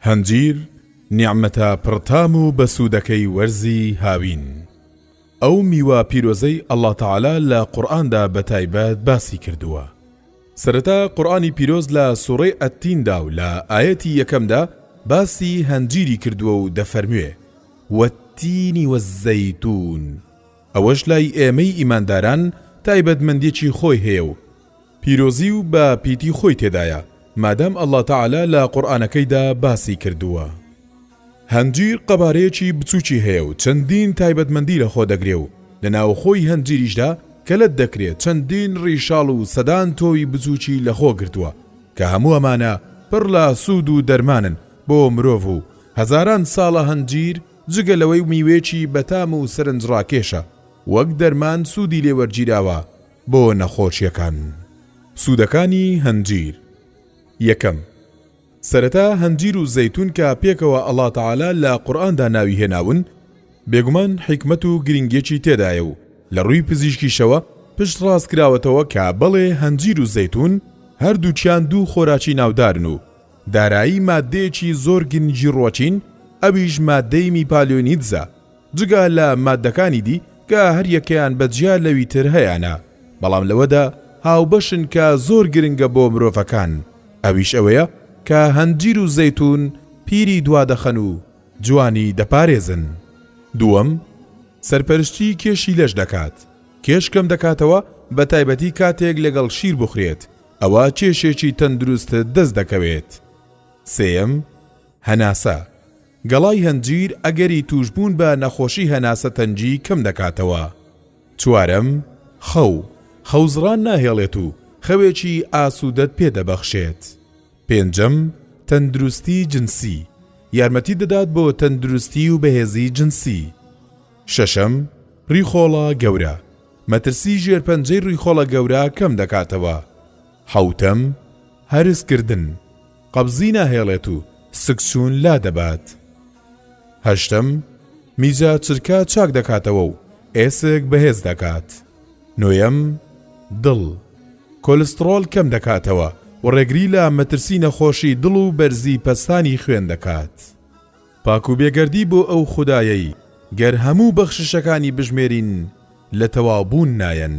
هەنجیر نیعمەتە پڕتام و بەسوودەکەی وەرزی هاوین. ئەو میوە پیرۆزەی ئەڵڵا تەعالا لە قورئاندا بەتایبەت باسی کردووە. سەرەتا قورئانی پیرۆز لە سوورەی ئەتتیندا و لە ئایەتی یەکەمدا باسی هەنجیری کردووە و دەفەرموێ وەتتینی وەزەیتون. ئەوەش لای ئێمەی ئیمانداران تایبەتمەندێکی خۆی هەیە و پیرۆزی و بە پیتی خۆی تێدایە مادام ئەڵڵا تەعالا لە قورئانەکەیدا باسی کردووە. هەنجیر قەبارەیەکی بچووکی هەیە و چەندین تایبەتمەندی لە خۆ دەگرێ و لە ناوخۆی هەنجیریشدا کەلت دەکرێت چەندین ڕیشاڵ و سەدان تۆی بچووکی لەخۆ گرتووە کە هەموو ئەمانە پڕ لە سوود و دەرمانن بۆ مرۆڤ و هەزاران ساڵە هەنجیر جگە لەوەی میوێکی بەتام و سەرنجڕاکێشە وەک دەرمان سوودی لێوەرگیراوە بۆ نەخۆشیەکان. سوودەکانی هەنجیر: یەکەم، سەرەتا هەنجیر و زەیتون کە پێکەوە ئەڵڵا تەعالا لە قورئاندا ناوی هێناون بێگومان حیکمەت و گرنگێکی تێدایە و لە ڕووی پزیشکیشەوە پشت ڕاست کراوەتەوە کە بەڵێ هەنجیر و زەیتون هەردووچیان دوو خۆراکی ناودارن و دارایی مادەیەکی زۆر گرنگی ڕۆچین، ئەویش مادەی میپالۆنیدزە، جگە لە مادەکانی دی کە هەر یەکەیان بەجیا لەوی تر هەیەنە بەڵام لەوەدا هاوبەشن کە زۆر گرنگە بۆ مرۆڤەکان، ئەویش ئەوەیە کە هەنجیر و زەیتون پیری دوا دەخەن و جوانی دەپارێزن. دووەم، سەرپەرشتی کێشی لەش دەکات. کێش کەم دەکاتەوە بە تایبەتی کاتێک لەگەڵ شیر بخرێت، ئەوە کێشێکی تەندروست دەست دەکەوێت. سێیەم، هەناسە. گەڵای هەنجیر ئەگەری توشبوون بە نەخۆشی هەناسە تەنجی کەم دەکاتەوە. چوارەم، خەوزڕان ناهێڵێت و خەوێکی ئاسوودەت پێدەبەخشێت. پێنجەم، تەندروستی جنسی. یارمەتی دەدات بۆ تەندروستی و بەهێزی جنسی. شەشەم، ڕیخۆڵە گەورە. مەترسی ژێرپەنجەی ڕیخۆڵە گەورە کەم دەکاتەوە. حەوتەم، هەرسکردن. قەبزی ناهێڵێت و سکسوون لا دەبات. هەشتەم، میزە چرکە چاک دەکاتەوە و ئێسک بەهێز دەکات. نۆیەم، دڵ. کۆلسترۆل کەم دەکاتەوە و ڕێگری لە مەترسی نەخۆشی دڵ و بەرزی پەستانی خوێن دەکات. پاک و بێگەردی بۆ ئەو خودایەی گەر هەموو بەخششەکانی بژمێرین لە تەوابوون نایەن.